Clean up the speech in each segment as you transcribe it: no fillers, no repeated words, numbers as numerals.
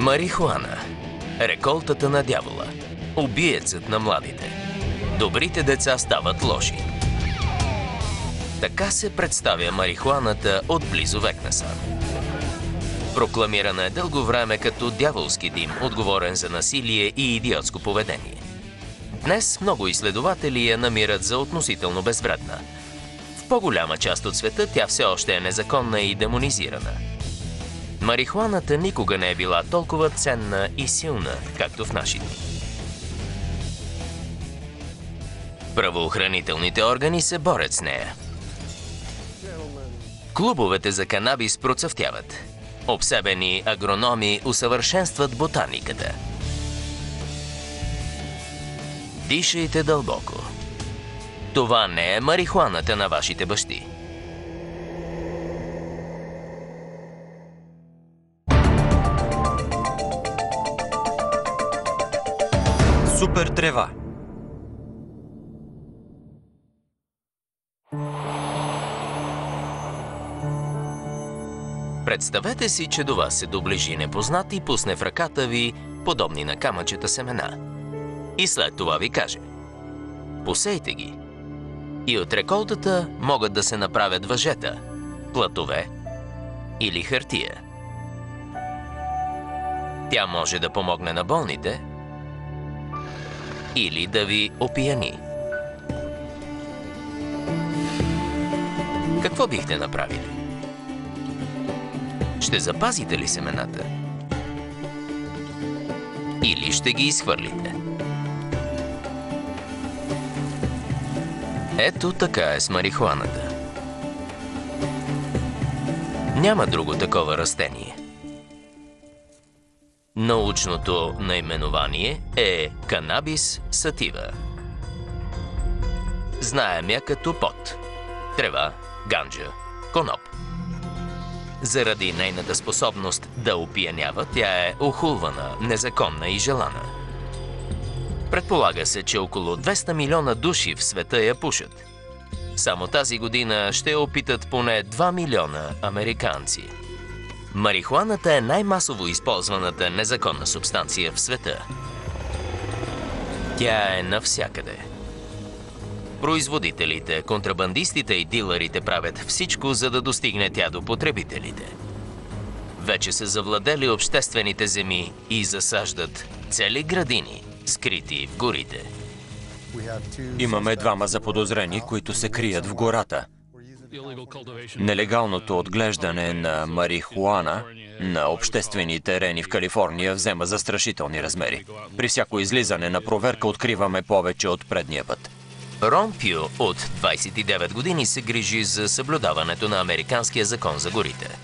Марихуана. Реколтата на дявола. Убиецът на младите. Добрите деца стават лоши. Така се представя марихуаната от близо век насам. Прокламирана е дълго време като дяволски дим, отговорен за насилие и идиотско поведение. Днес много изследователи я намират за относително безвредна. В по-голяма част от света тя все още е незаконна и демонизирана. Марихуаната никога не е била толкова ценна и силна, както в наши дни. Правоохранителните органи се борят с нея. Клубовете за канабис процъфтяват. Обсебени агрономи усъвършенстват ботаниката. Дишайте дълбоко. Това не е марихуаната на вашите бащи. Супер трева. Представете си, че до вас се доближи непознат и пусне в ръката ви подобни на камъчета семена. И след това ви каже: посейте ги. И от реколтата могат да се направят въжета, платове или хартия. Тя може да помогне на болните или да ви опияни. Какво бихте направили? Ще запазите ли семената? Или ще ги изхвърлите? Ето така е с марихуаната. Няма друго такова растение. Научното наименование е канабис сатива. Знаем я като пот, трева, ганджа, коноп. Заради нейната способност да опиянява, тя е охулвана, незаконна и желана. Предполага се, че около 200 милиона души в света я пушат. Само тази година ще я опитат поне 2 милиона американци. Марихуаната е най-масово използваната незаконна субстанция в света. Тя е навсякъде. Производителите, контрабандистите и дилърите правят всичко, за да достигне тя до потребителите. Вече са завладели обществените земи и засаждат цели градини, скрити в горите. Имаме двама заподозрени, които се крият в гората. Нелегалното отглеждане на марихуана на обществени терени в Калифорния взема застрашителни размери. При всяко излизане на проверка откриваме повече от предния път. Рон Пю от 29 години се грижи за съблюдаването на американския закон за горите.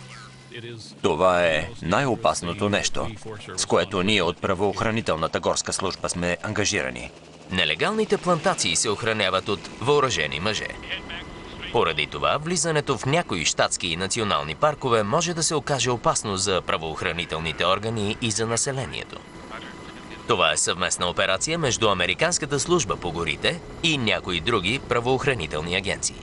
Това е най-опасното нещо, с което ние от правоохранителната горска служба сме ангажирани. Нелегалните плантации се охраняват от въоръжени мъже. Поради това, влизането в някои щатски и национални паркове може да се окаже опасно за правоохранителните органи и за населението. Това е съвместна операция между Американската служба по горите и някои други правоохранителни агенции.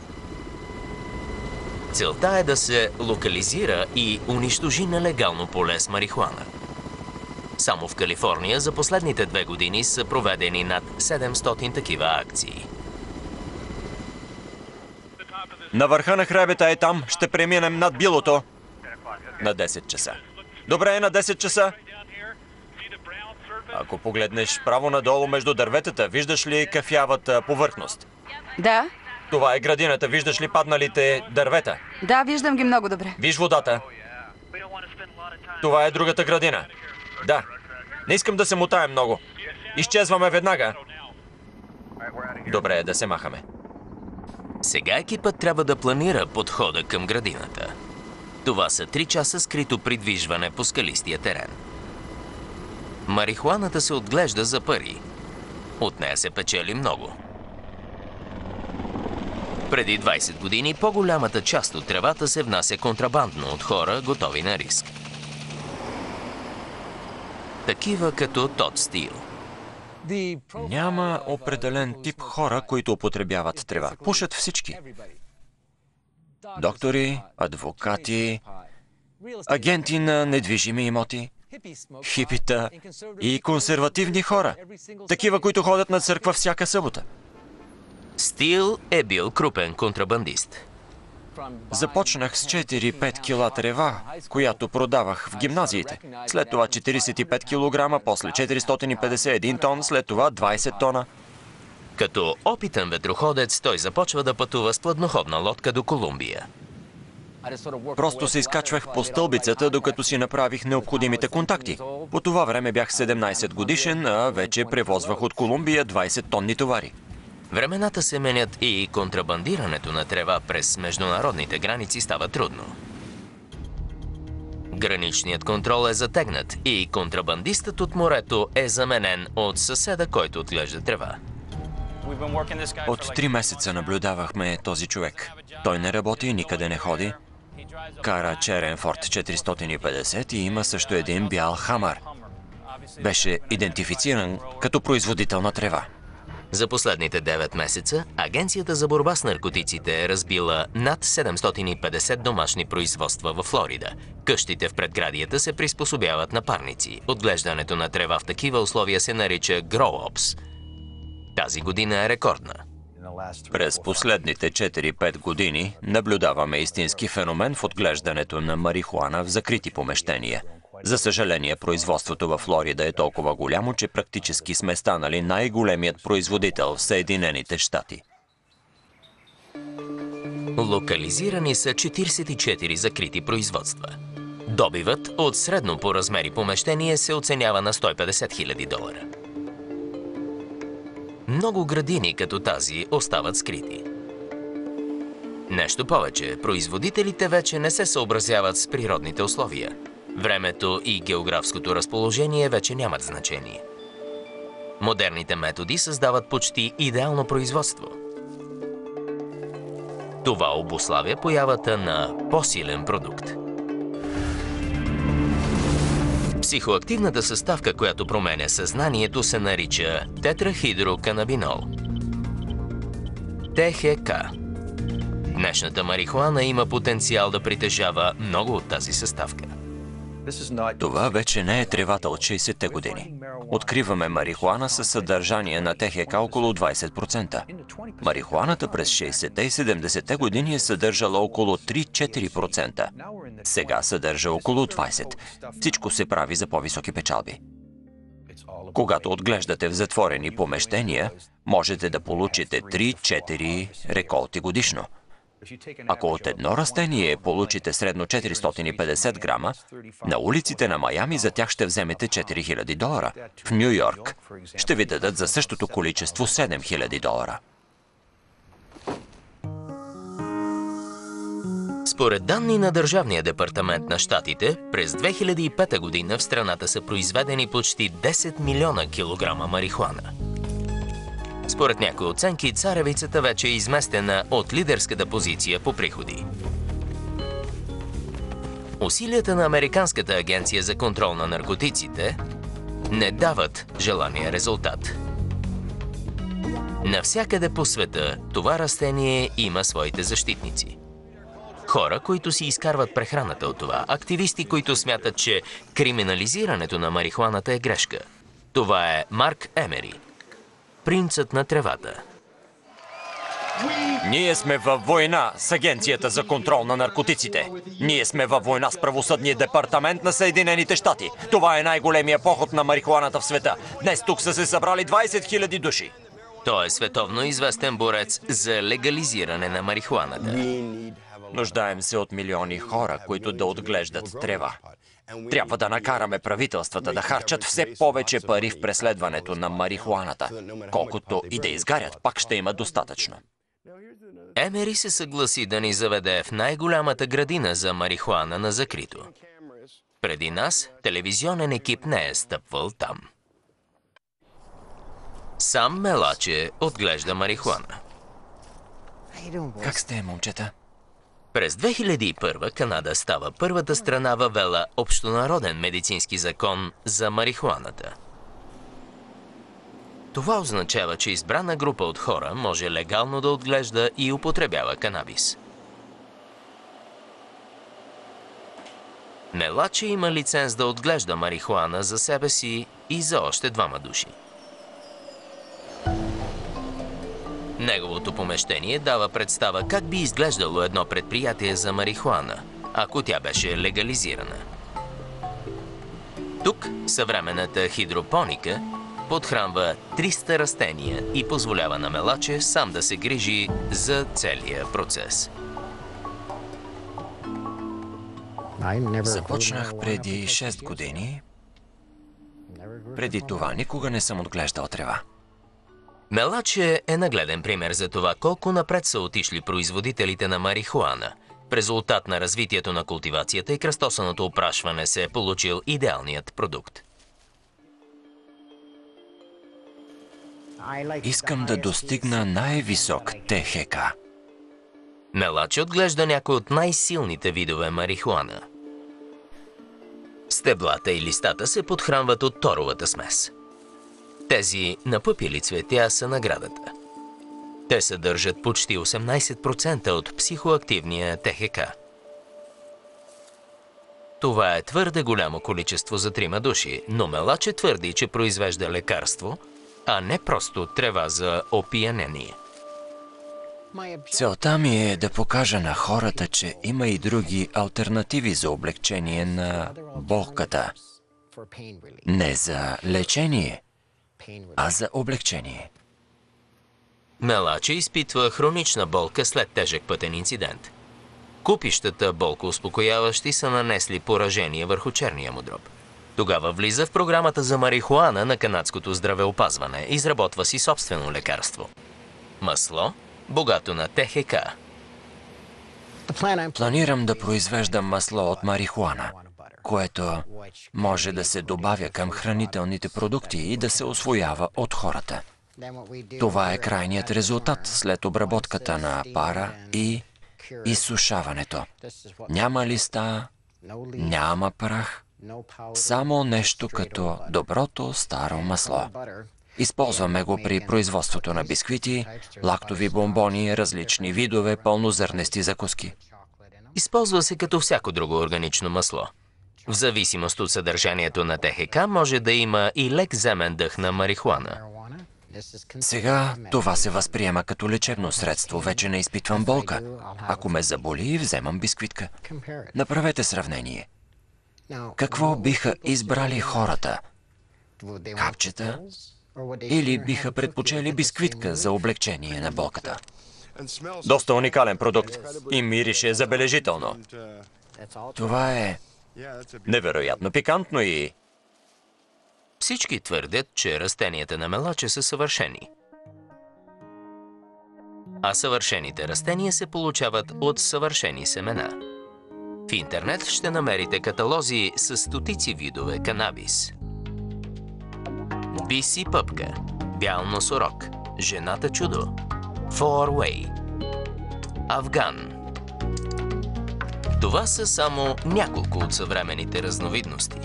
Целта е да се локализира и унищожи нелегално поле с марихуана. Само в Калифорния за последните 2 години са проведени над 700 такива акции. На върха на хребета е там. Ще преминем над билото. На 10 часа. Добре, на 10 часа. Ако погледнеш право надолу между дърветата, виждаш ли кафявата повърхност? Да. Това е градината. Виждаш ли падналите дървета? Да, виждам ги много добре. Виж водата. Това е другата градина. Да. Не искам да се мотаем много. Изчезваме веднага. Добре е да се махаме. Сега екипът трябва да планира подхода към градината. Това са 3 часа скрито придвижване по скалистия терен. Марихуаната се отглежда за пари. От нея се печели много. Преди 20 години по-голямата част от тревата се внася контрабандно от хора, готови на риск. Такива като Тод Стил. Няма определен тип хора, които употребяват трева. Пушат всички. Доктори, адвокати, агенти на недвижими имоти. хипита и консервативни хора. Такива, които ходят на църква всяка събота. Стил е бил крупен контрабандист. Започнах с 4-5 кила трева, която продавах в гимназиите. След това 45 кг, после 451 тон, след това 20 тона. Като опитен ветроходец, той започва да пътува с плътноходна лодка до Колумбия. Просто се изкачвах по стълбицата, докато си направих необходимите контакти. По това време бях 17 годишен, а вече превозвах от Колумбия 20 тонни товари. Времената се менят и контрабандирането на трева през международните граници става трудно. Граничният контрол е затегнат и контрабандистът от морето е заменен от съседа, който отглежда трева. От 3 месеца наблюдавахме този човек. Той не работи, никъде не ходи. Кара черен Форд 450 и има също един бял Хамър. Беше идентифициран като производител на трева. За последните 9 месеца Агенцията за борба с наркотиците е разбила над 750 домашни производства във Флорида. Къщите в предградията се приспособяват на парници. Отглеждането на трева в такива условия се нарича Grow Ops. Тази година е рекордна. През последните 4-5 години наблюдаваме истински феномен в отглеждането на марихуана в закрити помещения. За съжаление, производството във Флорида е толкова голямо, че практически сме станали най-големият производител в Съединените щати. Локализирани са 44 закрити производства. Добивът от средно по размери помещение се оценява на $150 000. Много градини като тази остават скрити. Нещо повече, производителите вече не се съобразяват с природните условия. Времето и географското разположение вече нямат значение. Модерните методи създават почти идеално производство. Това обуславя появата на по-силен продукт. Психоактивната съставка, която променя съзнанието, се нарича тетрахидроканабинол. ТХК. Днешната марихуана има потенциал да притежава много от тази съставка. Това вече не е тревата от 60-те години. Откриваме марихуана със съдържание на ТХК около 20%. Марихуаната през 60-те и 70-те години е съдържала около 3-4%. Сега съдържа около 20%. Всичко се прави за по-високи печалби. Когато отглеждате в затворени помещения, можете да получите 3-4 реколти годишно. Ако от едно растение получите средно 450 грама, на улиците на Майами за тях ще вземете $4000. В Ню Йорк ще ви дадат за същото количество $7000. Според данни на Държавния департамент на щатите, през 2005 година в страната са произведени почти 10 милиона килограма марихуана. Според някои оценки, царевицата вече е изместена от лидерската позиция по приходи. Усилията на Американската агенция за контрол на наркотиците не дават желания резултат. Навсякъде по света това растение има своите защитници. Хора, които си изкарват прехраната от това, активисти, които смятат, че криминализирането на марихуаната е грешка. Това е Марк Емери, принцът на тревата. Ние сме във война с Агенцията за контрол на наркотиците. Ние сме във война с правосъдния департамент на Съединените щати. Това е най-големия поход на марихуаната в света. Днес тук са се събрали 20 000 души. Той е световно известен борец за легализиране на марихуаната. Нуждаем се от милиони хора, които да отглеждат трева. Трябва да накараме правителствата да харчат все повече пари в преследването на марихуаната. Колкото и да изгарят, пак ще има достатъчно. Емери се съгласи да ни заведе в най-голямата градина за марихуана на закрито. Преди нас телевизионен екип не е стъпвал там. Сам Мелаче отглежда марихуана. Как сте, момчета? През 2001 Канада става първата страна въвела общонароден медицински закон за марихуаната. Това означава, че избрана група от хора може легално да отглежда и употребява канабис. Мелаче има лиценз да отглежда марихуана за себе си и за още 2 души. Неговото помещение дава представа как би изглеждало едно предприятие за марихуана, ако тя беше легализирана. Тук съвременната хидропоника подхранва 300 растения и позволява на Мелаче сам да се грижи за целия процес. Започнах преди 6 години. Преди това никога не съм отглеждал трева. Мелаче е нагледен пример за това колко напред са отишли производителите на марихуана. В резултат на развитието на култивацията и кръстосаното опрашване се е получил идеалният продукт. Искам да достигна най-висок ТХК. Мелаче отглежда някои от най-силните видове марихуана. Стеблата и листата се подхранват от торовата смес. Тези напъпили цветя са наградата. Те съдържат почти 18% от психоактивния ТХК. Това е твърде голямо количество за 3 души, но Мелаче твърди, че произвежда лекарство, а не просто трева за опиянение. Целта ми е да покажа на хората, че има и други алтернативи за облегчение на болката. Не за лечение, а за облегчение. Мелаче изпитва хронична болка след тежък пътен инцидент. Купищата болкоуспокояващи са нанесли поражение върху черния му дроб. Тогава влиза в програмата за марихуана на канадското здравеопазване и изработва си собствено лекарство. Масло, богато на ТХК. Планирам да произвеждам масло от марихуана, което може да се добавя към хранителните продукти и да се усвоява от хората. Това е крайният резултат след обработката на пара и изсушаването. Няма листа, няма прах, само нещо като доброто старо масло. Използваме го при производството на бисквити, лактови бомбони, различни видове пълнозърнести закуски. Използва се като всяко друго органично масло. В зависимост от съдържанието на ТХК може да има и лек земен дъх на марихуана. Сега това се възприема като лечебно средство. Вече не изпитвам болка. Ако ме заболи, вземам бисквитка. Направете сравнение. Какво биха избрали хората? Капчета? Или биха предпочели бисквитка за облегчение на болката? Доста уникален продукт и мирише забележително. Това е невероятно пикантно и... Всички твърдят, че растенията на Мелаче са съвършени. А съвършените растения се получават от съвършени семена. В интернет ще намерите каталози с стотици видове канабис. BC пъпка, бял носорог, жената чудо, Four Way, афган. Това са само няколко от съвременните разновидности,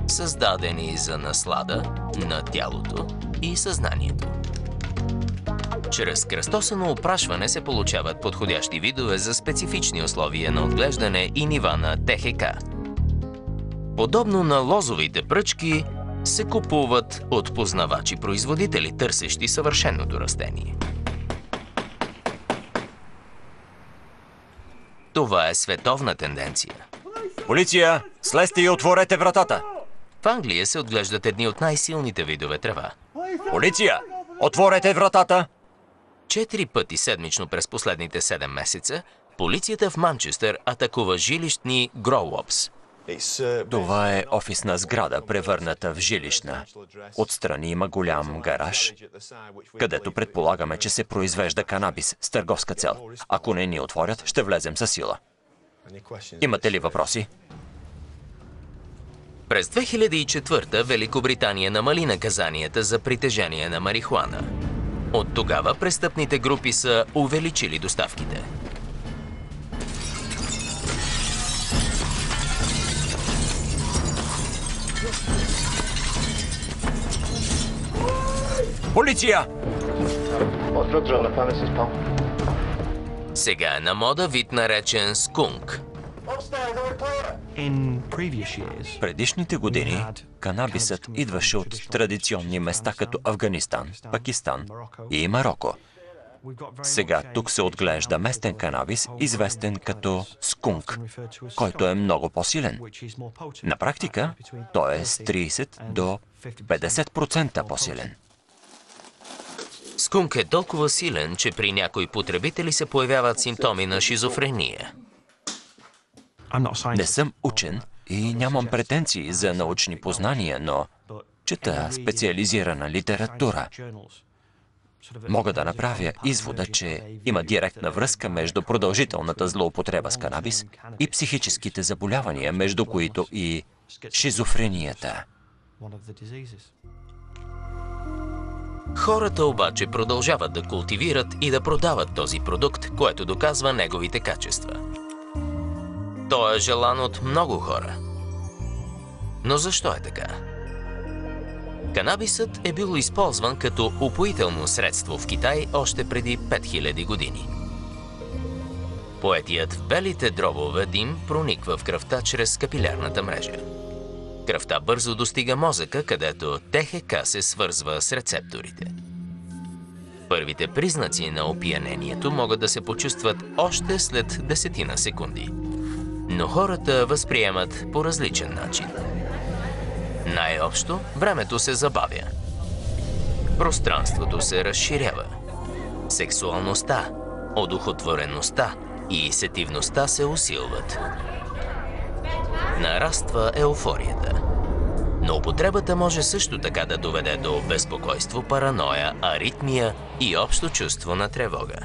създадени за наслада на тялото и съзнанието. Чрез кръстосано опрашване се получават подходящи видове за специфични условия на отглеждане и нива на ТХК. Подобно на лозовите пръчки, се купуват от познавачи-производители, търсещи съвършеното растение. Това е световна тенденция. Полиция! Слезте и отворете вратата! В Англия се отглеждат едни от най-силните видове трева. Полиция! Отворете вратата! 4 пъти седмично през последните 7 месеца полицията в Манчестър атакува жилищни гроуопс. Това е офисна сграда, превърната в жилищна. Отстрани има голям гараж, където предполагаме, че се произвежда канабис с търговска цел. Ако не ни отворят, ще влезем със сила. Имате ли въпроси? През 2004 Великобритания намали наказанията за притежание на марихуана. От тогава престъпните групи са увеличили доставките. Полиция! Сега е на мода вид наречен скунк. Предишните години канабисът идваше от традиционни места като Афганистан, Пакистан и Мароко. Сега тук се отглежда местен канабис, известен като скунк, който е много по-силен. На практика той е с 30 до 50% по-силен. Скунк е толкова силен, че при някои потребители се появяват симптоми на шизофрения. Не съм учен и нямам претенции за научни познания, но чета специализирана литература. Мога да направя извода, че има директна връзка между продължителната злоупотреба с канабис и психическите заболявания, между които и шизофренията. Хората обаче продължават да култивират и да продават този продукт, което доказва неговите качества. Той е желан от много хора. Но защо е така? Канабисът е бил използван като упоително средство в Китай още преди 5000 години. Поетият в белите дробове дим прониква в кръвта чрез капилярната мрежа. Кръвта бързо достига мозъка, където ТХК се свързва с рецепторите. Първите признаци на опиянението могат да се почувстват още след 10 секунди. Но хората възприемат по различен начин. Най-общо, времето се забавя. Пространството се разширява. Сексуалността, одухотвореността и сетивността се усилват. Нараства еуфорията. Но употребата може също така да доведе до безпокойство, параноя, аритмия и общо чувство на тревога.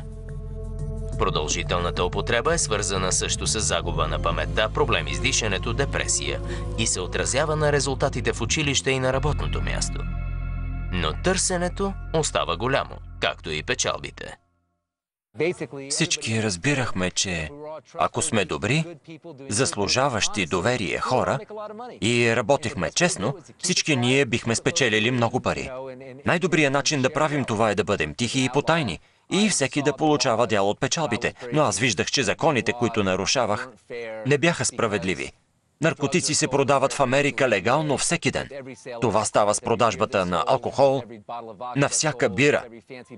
Продължителната употреба е свързана също с загуба на паметта, проблеми с дишането, депресия и се отразява на резултатите в училище и на работното място. Но търсенето остава голямо, както и печалбите. Всички разбирахме, че ако сме добри, заслужаващи доверие хора и работихме честно, всички ние бихме спечелили много пари. Най-добрият начин да правим това е да бъдем тихи и потайни и всеки да получава дял от печалбите. Но аз виждах, че законите, които нарушавах, не бяха справедливи. Наркотици се продават в Америка легално всеки ден. Това става с продажбата на алкохол, на всяка бира,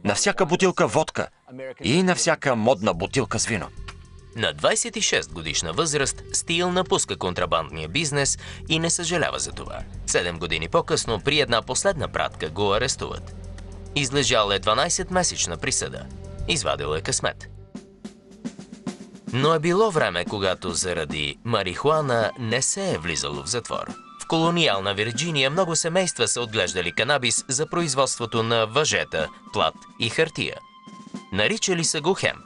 на всяка бутилка водка и на всяка модна бутилка с вино. На 26 годишна възраст Стил напуска контрабандния бизнес и не съжалява за това. 7 години по-късно при една последна пратка го арестуват. Излежал е 12-месечна присъда. Извадил е късмет. Но е било време, когато заради марихуана не се е влизало в затвор. В колониална Вирджиния много семейства са отглеждали канабис за производството на въжета, плат и хартия. Наричали са го хемп.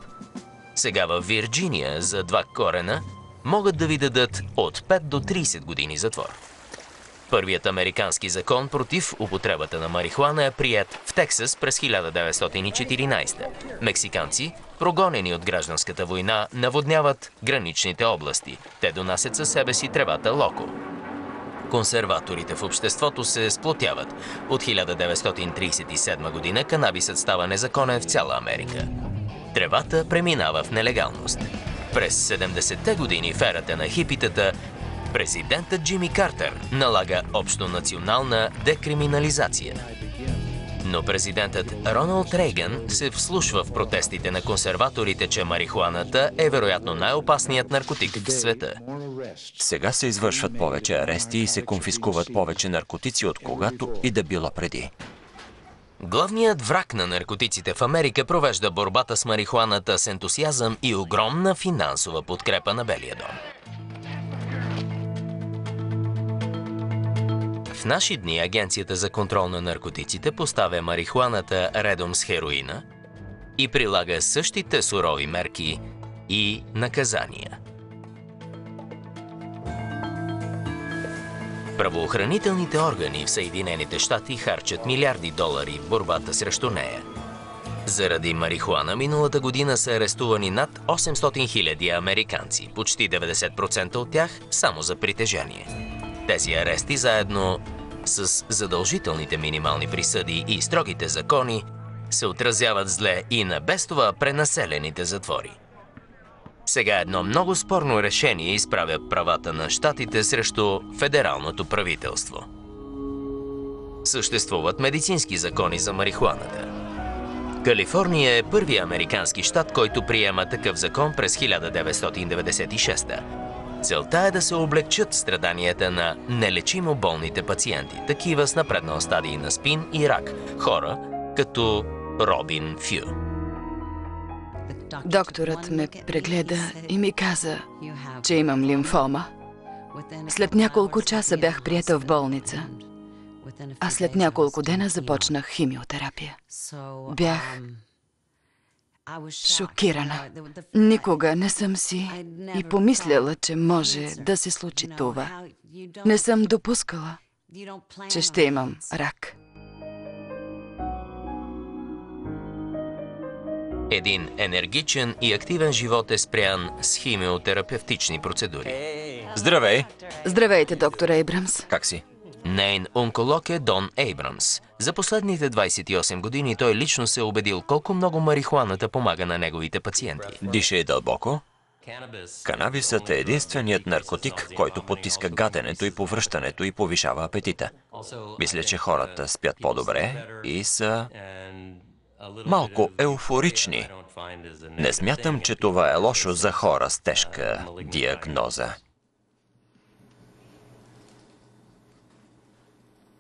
Сега в Вирджиния за 2 корена могат да ви дадат от 5 до 30 години затвор. Първият американски закон против употребата на марихуана е приет в Тексас през 1914. Мексиканци, прогонени от гражданската война, наводняват граничните области. Те донасят със себе си тревата локо. Консерваторите в обществото се сплотяват. От 1937 година канабисът става незаконен в цяла Америка. Тревата преминава в нелегалност. През 70-те години в ерата на хипитата президентът Джимми Картер налага общонационална декриминализация. Но президентът Роналд Рейган се вслушва в протестите на консерваторите, че марихуаната е вероятно най-опасният наркотик в света. Сега се извършват повече арести и се конфискуват повече наркотици от когато и да било преди. Главният враг на наркотиците в Америка провежда борбата с марихуаната с ентусиазъм и огромна финансова подкрепа на Белия дом. В наши дни Агенцията за контрол на наркотиците поставя марихуаната редом с хероина и прилага същите сурови мерки и наказания. Правоохранителните органи в Съединените щати харчат милиарди долари в борбата срещу нея. Заради марихуана миналата година са арестувани над 800 000 американци, почти 90% от тях само за притежание. Тези арести заедно с задължителните минимални присъди и строгите закони се отразяват зле и на без това пренаселените затвори. Сега едно много спорно решение изправя правата на щатите срещу федералното правителство. Съществуват медицински закони за марихуаната. Калифорния е първият американски щат, който приема такъв закон през 1996. Целта е да се облегчат страданията на нелечимо болните пациенти, такива с напреднал стадий на спин и рак, хора като Робин Фю. Докторът ме прегледа и ми каза, че имам лимфома. След няколко часа бях приета в болница, а след няколко дена започнах химиотерапия. Бях шокирана. Никога не съм си и помисляла, че може да се случи това. Не съм допускала, че ще имам рак. Един енергичен и активен живот е спрян с химиотерапевтични процедури. Здравей! Здравейте, доктор Ейбрамс. Как си? Нейн онколог е Дон Ейбрамс. За последните 28 години той лично се е убедил колко много марихуаната помага на неговите пациенти. Дишай дълбоко. Канабисът е единственият наркотик, който потиска гаденето и повръщането и повишава апетита. Мисля, че хората спят по-добре и са малко еуфорични. Не смятам, че това е лошо за хора с тежка диагноза.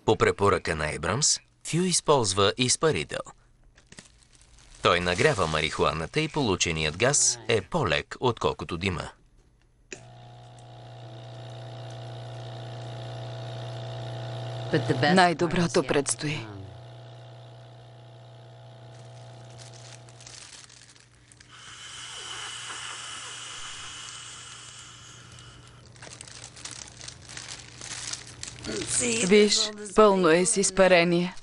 По препоръка на Ейбрамс, Фю използва изпарител. Той нагрява марихуаната и полученият газ е по-лек, отколкото дима. Най-доброто предстои. Виж, пълно е с изпарение.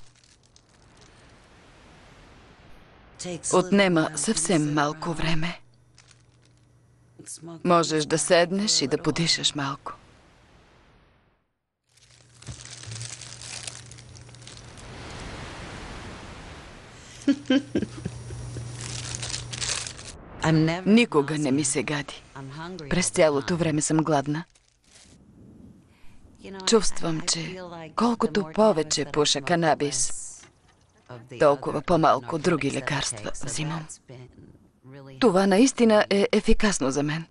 Отнема съвсем малко време. Можеш да седнеш и да подишаш малко. Никога не ми се гади. През цялото време съм гладна. Чувствам, че колкото повече пуша канабис, толкова по-малко други лекарства взимам. Това наистина е ефикасно за мен.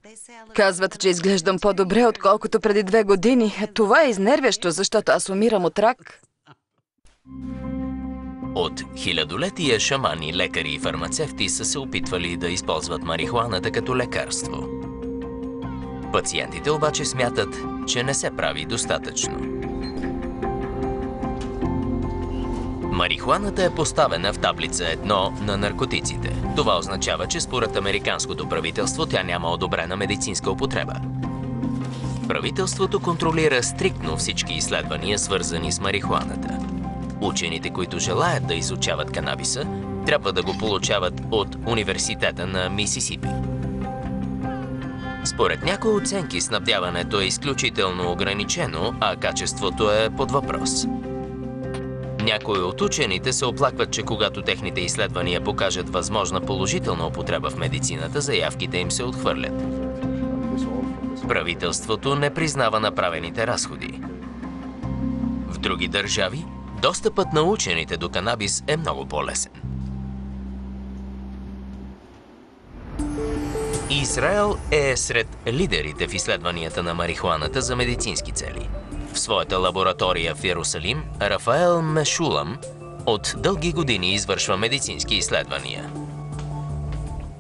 Казват, че изглеждам по-добре, отколкото преди 2 години. Това е изнервящо, защото аз умирам от рак. От хилядолетия шамани, лекари и фармацевти са се опитвали да използват марихуаната като лекарство. Пациентите обаче смятат, че не се прави достатъчно. Марихуаната е поставена в таблица 1 на наркотиците. Това означава, че според американското правителство тя няма одобрена медицинска употреба. Правителството контролира стриктно всички изследвания, свързани с марихуаната. Учените, които желаят да изучават канабиса, трябва да го получават от Университета на Мисисипи. Според някои оценки, снабдяването е изключително ограничено, а качеството е под въпрос. Някои от учените се оплакват, че когато техните изследвания покажат възможна положителна употреба в медицината, заявките им се отхвърлят. Правителството не признава направените разходи. В други държави, достъпът на учените до канабис е много по-лесен. Израел е сред лидерите в изследванията на марихуаната за медицински цели. В своята лаборатория в Йерусалим, Рафаел Мешулам от дълги години извършва медицински изследвания.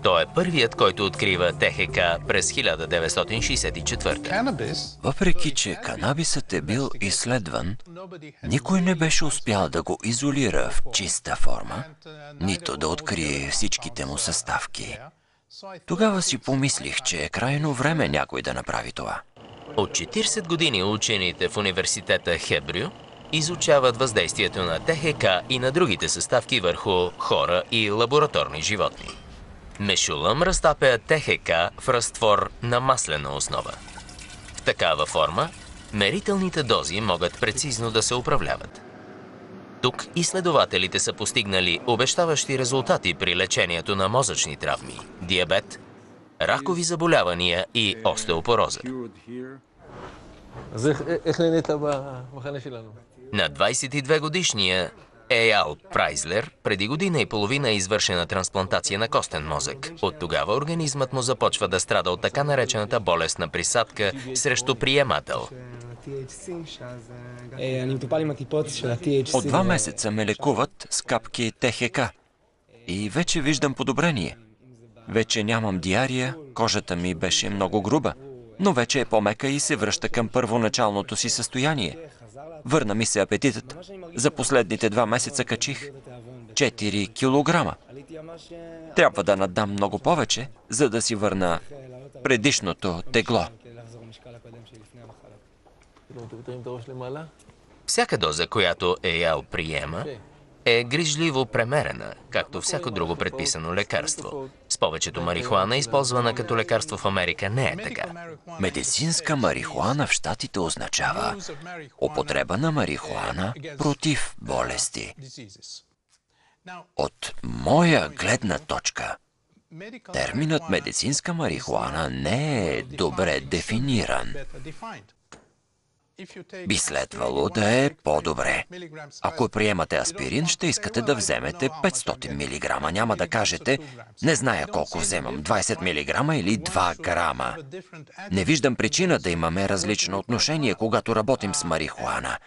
Той е първият, който открива ТХК през 1964. Въпреки, че канабисът е бил изследван, никой не беше успял да го изолира в чиста форма, нито да открие всичките му съставки. Тогава си помислих, че е крайно време някой да направи това. От 40 години учените в университета Хебрю изучават въздействието на ТХК и на другите съставки върху хора и лабораторни животни. Мешулам разтапя ТХК в разтвор на маслена основа. В такава форма мерителните дози могат прецизно да се управляват. Тук изследователите са постигнали обещаващи резултати при лечението на мозъчни травми, диабет, ракови заболявания и остеопороза. На 22-годишния Еял Прайзлер преди година и половина е извършена трансплантация на костен мозък. От тогава организмът му започва да страда от така наречената болестна присадка срещу приемател. От 2 месеца ме лекуват с капки ТХК и вече виждам подобрение. Вече нямам диария, кожата ми беше много груба, но вече е по-мека и се връща към първоначалното си състояние. Върна ми се апетитът. За последните 2 месеца качих 4 килограма. Трябва да надам много повече, за да си върна предишното тегло. Всяка доза, която Еял приема, е грижливо премерена, както всяко друго предписано лекарство. С повечето марихуана, използвана като лекарство в Америка, не е така. Медицинска марихуана в щатите означава употреба на марихуана против болести. От моя гледна точка, терминът медицинска марихуана не е добре дефиниран. Би следвало да е по-добре. Ако приемате аспирин, ще искате да вземете 500 мг. Няма да кажете, не зная колко вземам, 20 мг или 2 грама. Не виждам причина да имаме различно отношение, когато работим с марихуана.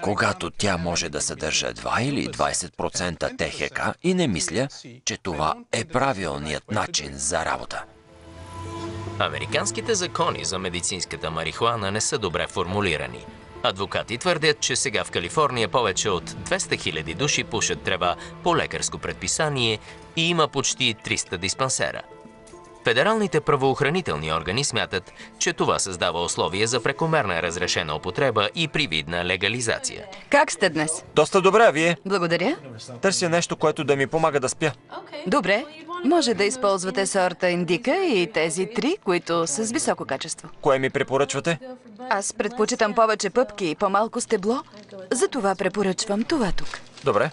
Когато тя може да съдържа 2 или 20% ТХК и не мисля, че това е правилният начин за работа. Американските закони за медицинската марихуана не са добре формулирани. Адвокати твърдят, че сега в Калифорния повече от 200 000 души пушат трева по лекарско предписание и има почти 300 диспансера. Федералните правоохранителни органи смятат, че това създава условия за прекомерна разрешена употреба и привидна легализация. Как сте днес? Доста добре, а вие? Благодаря. Търся нещо, което да ми помага да спя. Добре. Може да използвате сорта Индика и тези 3, които са с високо качество. Кое ми препоръчвате? Аз предпочитам повече пъпки и по-малко стебло, затова препоръчвам това тук. Добре.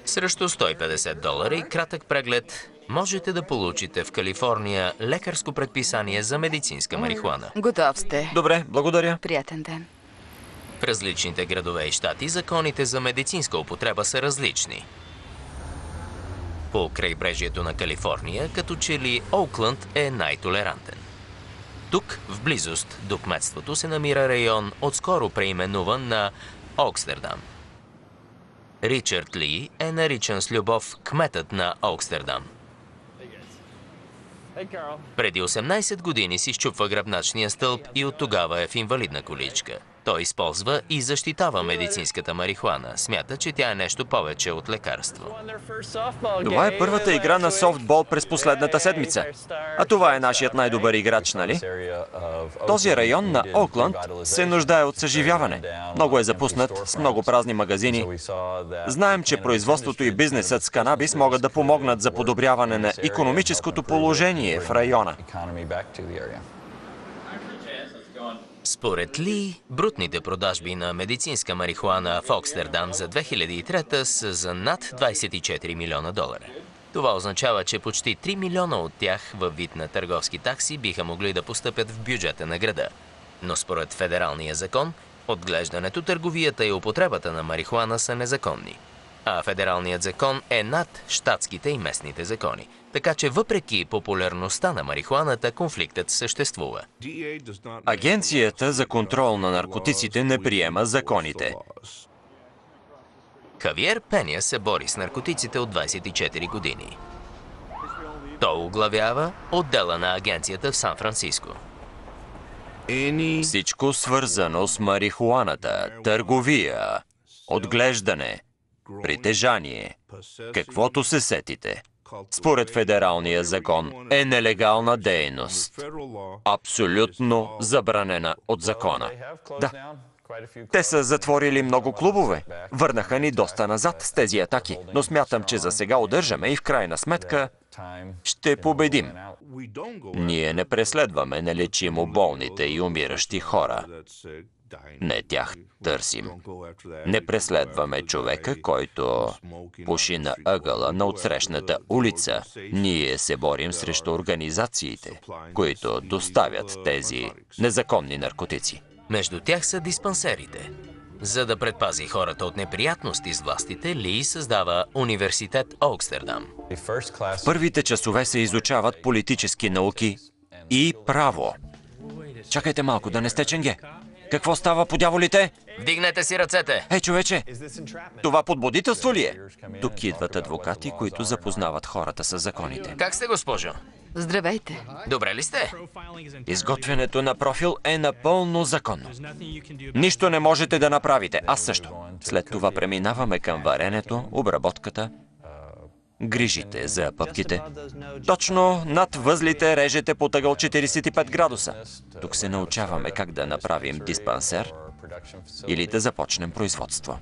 Срещу $150 и кратък преглед можете да получите в Калифорния лекарско предписание за медицинска марихуана. Готов сте. Добре, благодаря. Приятен ден. В различните градове и щати законите за медицинска употреба са различни. По крайбрежието на Калифорния, като че ли Оукланд е най-толерантен. Тук, в близост до кметството, се намира район, отскоро преименуван на Окстердам. Ричард Ли е наричан с любов кметът на Окстердам. Преди 18 години си счупва гръбначния стълб и от тогава е в инвалидна количка. Той използва и защитава медицинската марихуана. Смята, че тя е нещо повече от лекарство. Това е първата игра на софтбол през последната седмица. А това е нашият най-добър играч, нали? Този район на Оукланд се нуждае от съживяване. Много е запуснат, с много празни магазини. Знаем, че производството и бизнесът с канабис могат да помогнат за подобряване на икономическото положение в района. Според Ли, брутните продажби на медицинска марихуана в Окстердам за 2003 са за над $24 милиона. Това означава, че почти 3 милиона от тях във вид на търговски такси биха могли да постъпят в бюджета на града. Но според федералния закон, отглеждането, търговията и употребата на марихуана са незаконни. А федералният закон е над щатските и местните закони. Така че въпреки популярността на марихуаната, конфликтът съществува. Агенцията за контрол на наркотиците не приема законите. Хавиер Пеня се бори с наркотиците от 24 години. Той оглавява отдела на агенцията в Сан-Франциско. Всичко свързано с марихуаната, търговия, отглеждане, притежание, каквото се сетите, според федералния закон е нелегална дейност. Абсолютно забранена от закона. Да. Те са затворили много клубове. Върнаха ни доста назад с тези атаки, но смятам, че за сега удържаме и в крайна сметка ще победим. Ние не преследваме нелечимо болните и умиращи хора. Не тях търсим. Не преследваме човека, който пуши на ъгъла на отсрещната улица. Ние се борим срещу организациите, които доставят тези незаконни наркотици. Между тях са диспансерите. За да предпази хората от неприятности с властите, Ли създава университет Окстердам. В първите часове се изучават политически науки и право. Чакайте малко, да не сте ченге. Какво става по дяволите? Вдигнете си ръцете! Ей, човече, това подбудителство ли е? Тук идват адвокати, които запознават хората с законите. Как сте, госпожо? Здравейте. Добре ли сте? Изготвянето на профил е напълно законно. Нищо не можете да направите, аз също. След това преминаваме към варенето, обработката, грижите за пъпките. Точно над възлите режете по ъгъл 45 градуса. Тук се научаваме как да направим диспансер или да започнем производство.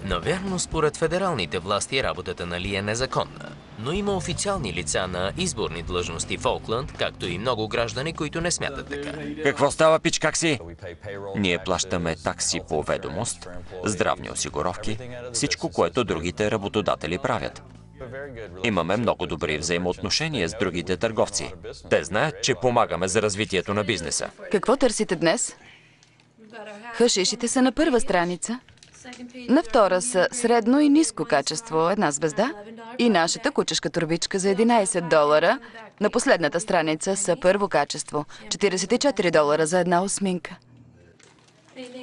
Навярно, според федералните власти, работата на Ли е незаконна. Но има официални лица на изборни длъжности в Оукланд, както и много граждани, които не смятат така. Какво става, пич, как си? Ние плащаме такси по ведомост, здравни осигуровки, всичко, което другите работодатели правят. Имаме много добри взаимоотношения с другите търговци. Те знаят, че помагаме за развитието на бизнеса. Какво търсите днес? Хашишите са на първа страница. На втора са средно и ниско качество, една звезда. И нашата кучешка турбичка за $11. На последната страница са първо качество, $44 за една осминка.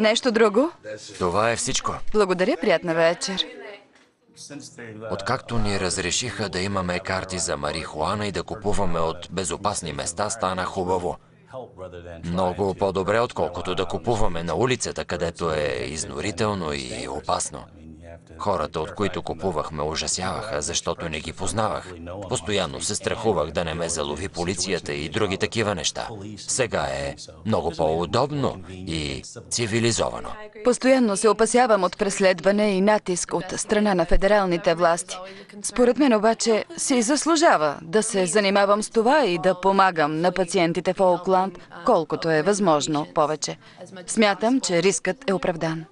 Нещо друго? Това е всичко. Благодаря, приятна вечер. Откакто ни разрешиха да имаме карти за марихуана и да купуваме от безопасни места, стана хубаво. Много по-добре, отколкото да купуваме на улицата, където е изнурително и опасно. Хората, от които купувахме, ужасяваха, защото не ги познавах. Постоянно се страхувах да не ме залови полицията и други такива неща. Сега е много по-удобно и цивилизовано. Постоянно се опасявам от преследване и натиск от страна на федералните власти. Според мен обаче си заслужава да се занимавам с това и да помагам на пациентите в Оукланд, колкото е възможно повече. Смятам, че рискът е оправдан.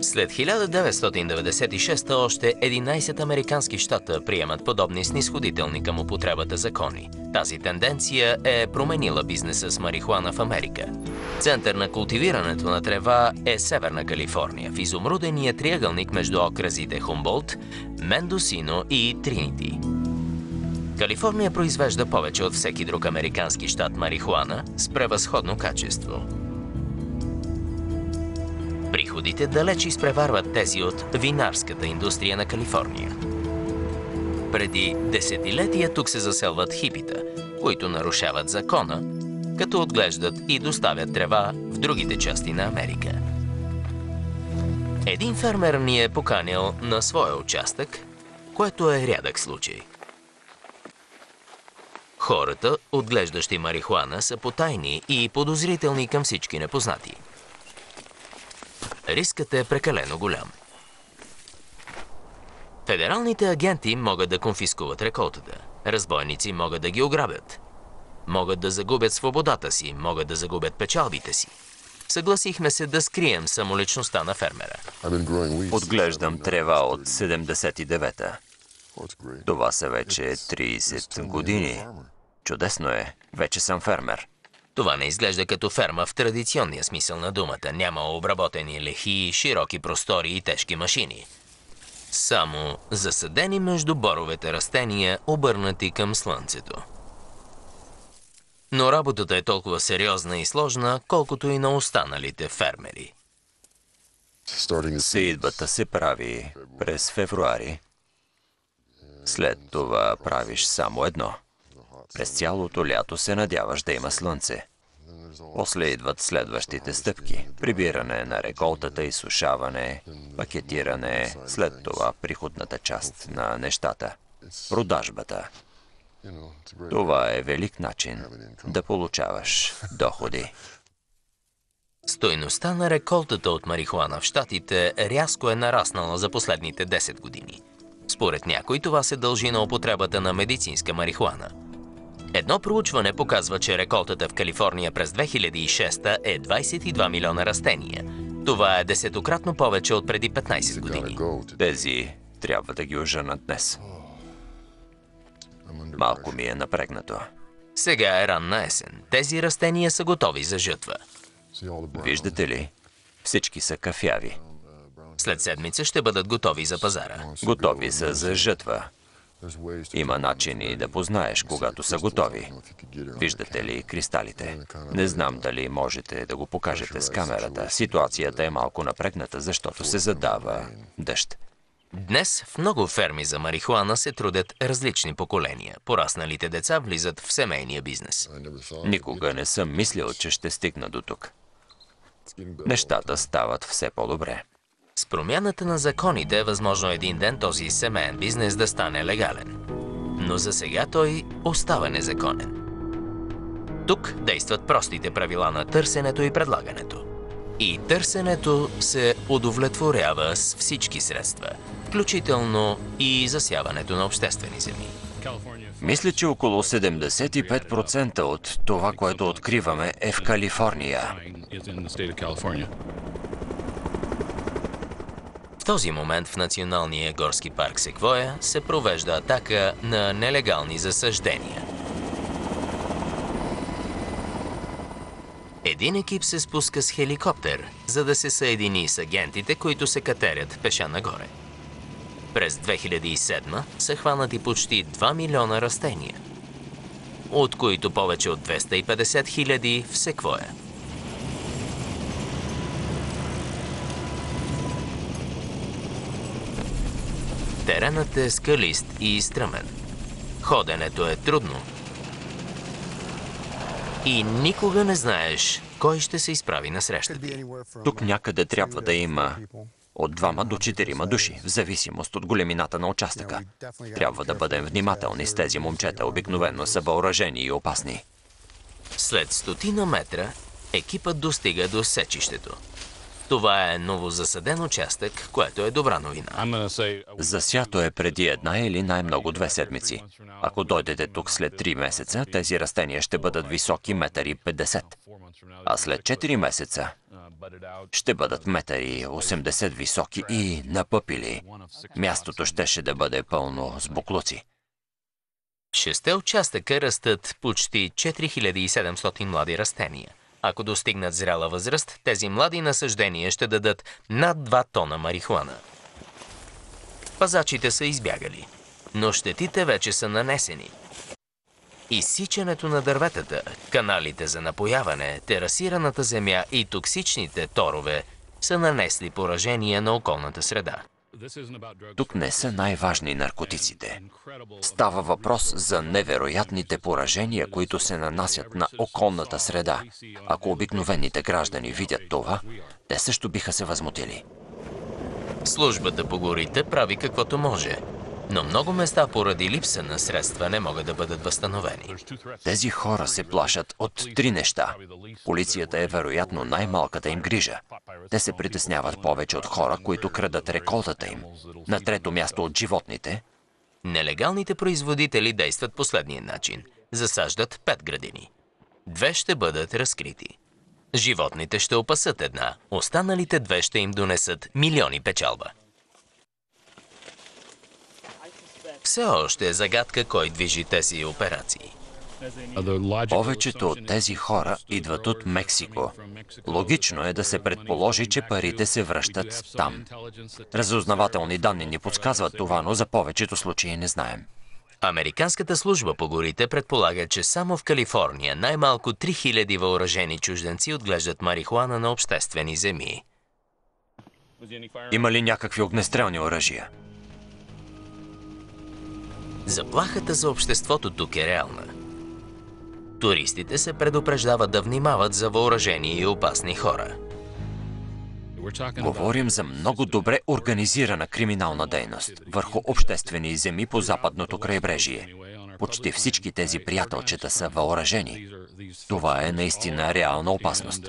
След 1996 още 11 американски щата приемат подобни снисходителни към употребата закони. Тази тенденция е променила бизнеса с марихуана в Америка. Център на култивирането на трева е Северна Калифорния, в изумрудения триъгълник между окръзите Хумболт, Мендосино и Тринити. Калифорния произвежда повече от всеки друг американски щат марихуана с превъзходно качество. Приходите далеч изпреварват тези от винарската индустрия на Калифорния. Преди десетилетия тук се заселват хипита, които нарушават закона, като отглеждат и доставят трева в другите части на Америка. Един фермер ни е поканил на своя участък, което е рядък случай. Хората, отглеждащи марихуана, са потайни и подозрителни към всички непознати. Рискът е прекалено голям. Федералните агенти могат да конфискуват реколтата. Разбойници могат да ги ограбят. Могат да загубят свободата си, могат да загубят печалбите си. Съгласихме се да скрием самоличността на фермера. Отглеждам трева от 79-та. Това са вече 30 години. Чудесно е. Вече съм фермер. Това не изглежда като ферма в традиционния смисъл на думата. Няма обработени лехи, широки простори и тежки машини. Само засадени между боровете растения, обърнати към слънцето. Но работата е толкова сериозна и сложна, колкото и на останалите фермери. Сеидбата се прави през февруари. След това правиш само едно. През цялото лято се надяваш да има слънце. После идват следващите стъпки. Прибиране на реколтата, изсушаване, пакетиране, след това приходната част на нещата. Продажбата. Това е велик начин да получаваш доходи. Стойността на реколтата от марихуана в щатите рязко е нараснала за последните 10 години. Според някой това се дължи на употребата на медицинска марихуана. Едно проучване показва, че реколтата в Калифорния през 2006 е 22 милиона растения. Това е 10-кратно повече от преди 15 години. Тези трябва да ги оженат днес. Малко ми е напрегнато. Сега е ранна есен. Тези растения са готови за жътва. Виждате ли? Всички са кафяви. След седмица ще бъдат готови за пазара. Готови са за жътва. Има начини да познаеш, когато са готови. Виждате ли кристалите? Не знам дали можете да го покажете с камерата. Ситуацията е малко напрегната, защото се задава дъжд. Днес в много ферми за марихуана се трудят различни поколения. Порасналите деца влизат в семейния бизнес. Никога не съм мислил, че ще стигна до тук. Нещата стават все по-добре. С промяната на законите е възможно един ден този семейен бизнес да стане легален. Но за сега той остава незаконен. Тук действат простите правила на търсенето и предлагането. И търсенето се удовлетворява с всички средства, включително и засяването на обществени земи. Мисля, че около 75% от това, което откриваме, е в Калифорния. В този момент в Националния горски парк Секвоя се провежда атака на нелегални засаждения. Един екип се спуска с хеликоптер, за да се съедини с агентите, които се катерят пеша нагоре. През 2007 са хванати почти 2 милиона растения, от които повече от 250 хиляди в Секвоя. Теренът е скалист и стръмен. Ходенето е трудно. И никога не знаеш кой ще се изправи насреща ти. Тук някъде трябва да има от 2 до 4 души, в зависимост от големината на участъка. Трябва да бъдем внимателни с тези момчета, обикновено са въоръжени и опасни. След 100 метра екипът достига до сечището. Това е новозасаден участък, което е добра новина. Засято е преди 1 или най-много 2 седмици. Ако дойдете тук след 3 месеца, тези растения ще бъдат високи 1,50 м. А след 4 месеца ще бъдат 1,80 м високи и напъпили. Мястото щеше да бъде пълно с буклуци. 6 участъка растат почти 4700 млади растения. Ако достигнат зряла възраст, тези млади насаждения ще дадат над 2 тона марихуана. Пазачите са избягали, но щетите вече са нанесени. Изсичането на дърветата, каналите за напояване, терасираната земя и токсичните торове са нанесли поражения на околната среда. Тук не са най-важни наркотиците. Става въпрос за невероятните поражения, които се нанасят на околната среда. Ако обикновените граждани видят това, те също биха се възмутили. Службата по горите прави каквото може, но много места поради липса на средства не могат да бъдат възстановени. Тези хора се плашат от 3 неща. Полицията е вероятно най-малката им грижа. Те се притесняват повече от хора, които крадат реколтата им. На 3-то място от животните. Нелегалните производители действат последния начин. Засаждат 5 градини. 2 ще бъдат разкрити. Животните ще опасат една, останалите 2 ще им донесат милиони печалба. Все още е загадка кой движи тези операции. Повечето от тези хора идват от Мексико. Логично е да се предположи, че парите се връщат там. Разузнавателни данни ни подсказват това, но за повечето случаи не знаем. Американската служба по горите предполага, че само в Калифорния най-малко 3000 въоръжени чужденци отглеждат марихуана на обществени земи. Има ли някакви огнестрелни оръжия? Заплахата за обществото тук е реална. Туристите се предупреждават да внимават за въоръжени и опасни хора. Говорим за много добре организирана криминална дейност върху обществени земи по западното крайбрежие. Почти всички тези приятелчета са въоръжени. Това е наистина реална опасност.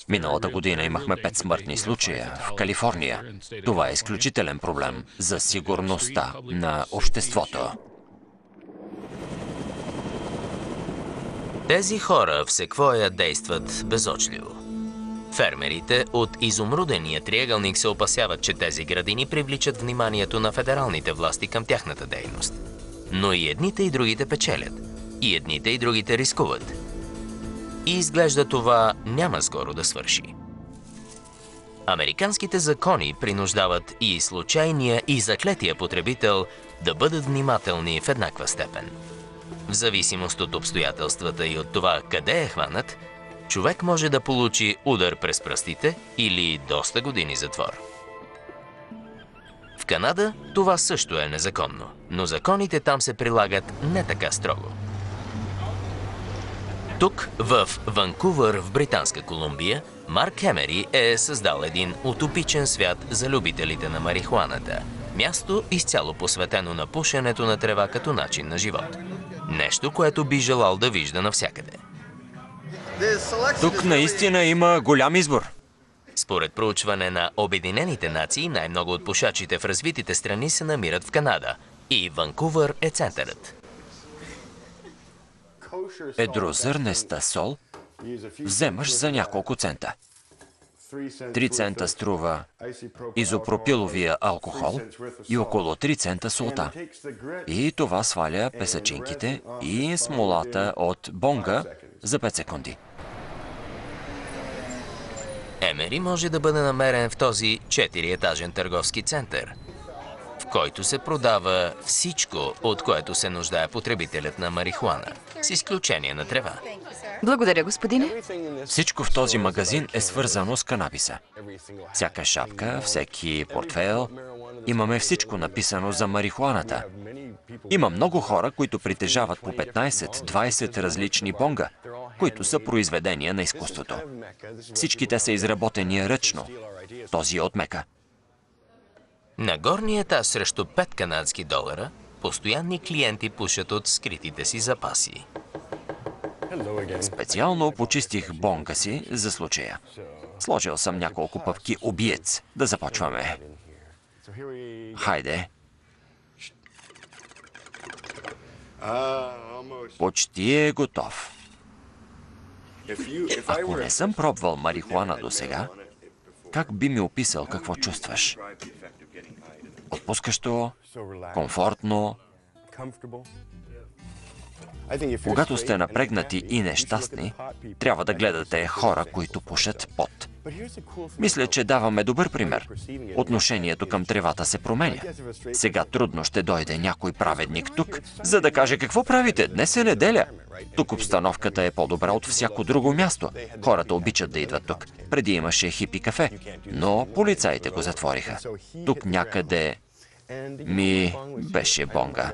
Миналата година имахме 5 смъртни случая в Калифорния. Това е изключителен проблем за сигурността на обществото. Тези хора в секвоя действат безочливо. Фермерите от изумрудения триъгълник се опасяват, че тези градини привличат вниманието на федералните власти към тяхната дейност. Но и едните и другите печелят. И едните и другите рискуват. И изглежда това няма скоро да свърши. Американските закони принуждават и случайния, и заклетия потребител да бъдат внимателни в еднаква степен. В зависимост от обстоятелствата и от това къде е хванат, човек може да получи удар през пръстите или доста години затвор. В Канада това също е незаконно, но законите там се прилагат не така строго. Тук, в Ванкувър, в Британска Колумбия, Марк Емери е създал един утопичен свят за любителите на марихуаната. Място изцяло посветено на пушенето на трева като начин на живот. Нещо, което би желал да вижда навсякъде. Тук наистина има голям избор. Според проучване на Обединените нации, най-много от пушачите в развитите страни се намират в Канада. И Ванкувър е центърът. Едрозърнеста сол вземаш за няколко цента. 3 цента струва изопропиловия алкохол и около 3 цента солта. И това сваля песачинките и смолата от бонга за 5 секунди. Емери може да бъде намерен в този 4-етажен търговски център, в който се продава всичко, от което се нуждае потребителят на марихуана, с изключение на трева. Благодаря, господине. Всичко в този магазин е свързано с канабиса. Всяка шапка, всеки портфейл, имаме всичко написано за марихуаната. Има много хора, които притежават по 15-20 различни бонга, които са произведения на изкуството. Всички те са изработени ръчно. Този е от Мека. На горния етаж срещу 5 канадски долара постоянни клиенти пушат от скритите си запаси. Специално почистих бонга си за случая. Сложил съм няколко пъпки убиец. Да започваме. Хайде. Почти е готов. Ако не съм пробвал марихуана досега, как би ми описал какво чувстваш? Отпускащо, комфортно. Когато сте напрегнати и нещастни, трябва да гледате хора, които пушат пот. Мисля, че даваме добър пример. Отношението към тревата се променя. Сега трудно ще дойде някой праведник тук, за да каже какво правите. Днес е неделя. Тук обстановката е по-добра от всяко друго място. Хората обичат да идват тук. Преди имаше хипи кафе, но полицаите го затвориха. Тук някъде ми беше бонга.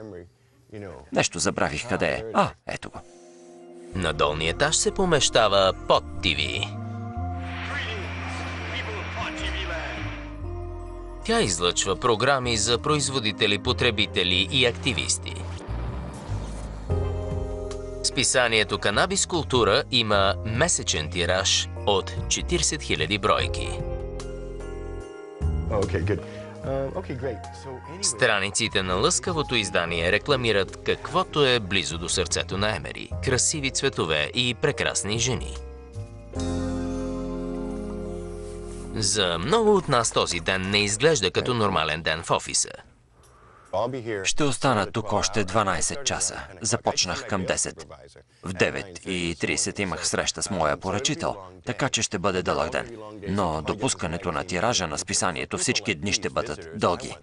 Нещо забравих къде е. Ето го. На долния етаж се помещава Pod TV. Тя излъчва програми за производители, потребители и активисти. Списанието Канабис Култура има месечен тираж от 40 000 бройки. Страниците на лъскавото издание рекламират каквото е близо до сърцето на Емери – красиви цветове и прекрасни жени. За много от нас този ден не изглежда като нормален ден в офиса. Ще остана тук още 12 часа. Започнах към 10. В 9:30 имах среща с моя поръчител, така че ще бъде дълъг ден. Но допускането на тиража на списанието всички дни ще бъдат дълги.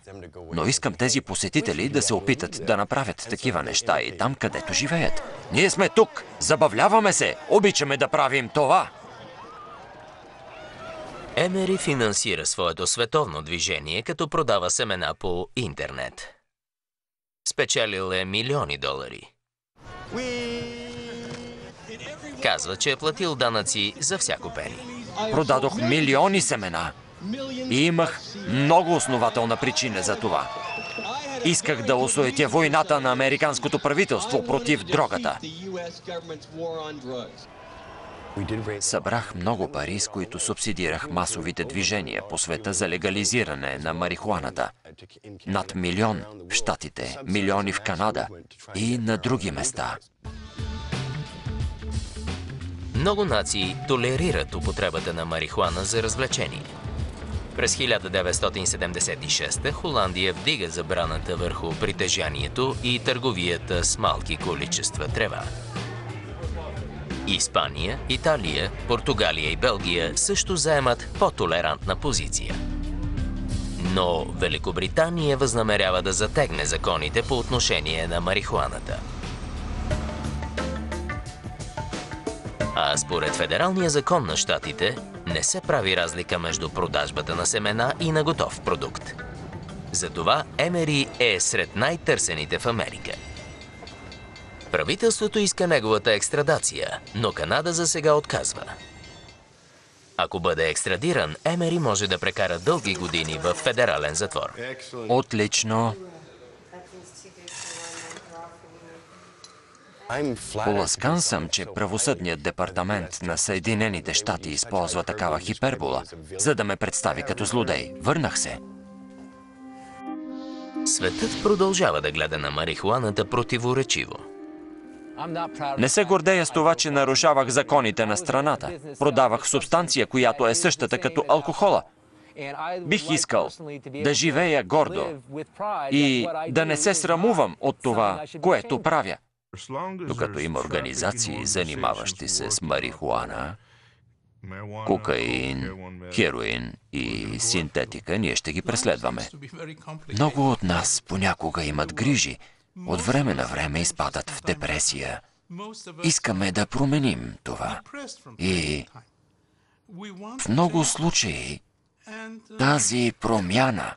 Но искам тези посетители да се опитат да направят такива неща и там, където живеят. Ние сме тук, забавляваме се, обичаме да правим това. Емери финансира своето световно движение, като продава семена по интернет. Спечелил е милиони долари. Казва, че е платил данъци за всяко пени. Продадох милиони семена и имах много основателна причина за това. Исках да осуетя войната на американското правителство против дрогата. Събрах много пари, с които субсидирах масовите движения по света за легализиране на марихуаната. Над 1 милион в Щатите, милиони в Канада и на други места. Много нации толерират употребата на марихуана за развлечение. През 1976 Холандия вдига забраната върху притежанието и търговията с малки количества трева. Испания, Италия, Португалия и Белгия също заемат по-толерантна позиция. Но Великобритания възнамерява да затегне законите по отношение на марихуаната. А според федералния закон на щатите не се прави разлика между продажбата на семена и на готов продукт. Затова Емери е сред най-търсените в Америка. Правителството иска неговата екстрадация, но Канада засега отказва. Ако бъде екстрадиран, Емери може да прекара дълги години в федерален затвор. Отлично. Поласкан съм, че правосъдният департамент на Съединените щати използва такава хипербола, за да ме представи като злодей. Върнах се. Светът продължава да гледа на марихуаната противоречиво. Не се гордея с това, че нарушавах законите на страната. Продавах субстанция, която е същата като алкохола. Бих искал да живея гордо и да не се срамувам от това, което правя. Докато има организации, занимаващи се с марихуана, кокаин, хероин и синтетика, ние ще ги преследваме. Много от нас понякога имат грижи, от време на време изпадат в депресия. Искаме да променим това. И в много случаи тази промяна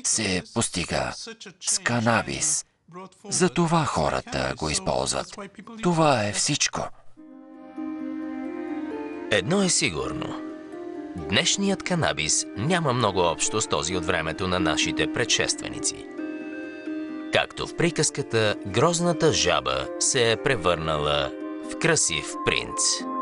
се постига с канабис. Затова хората го използват. Това е всичко. Едно е сигурно. Днешният канабис няма много общо с този от времето на нашите предшественици. Както в приказката, грозната жаба се е превърнала в красив принц.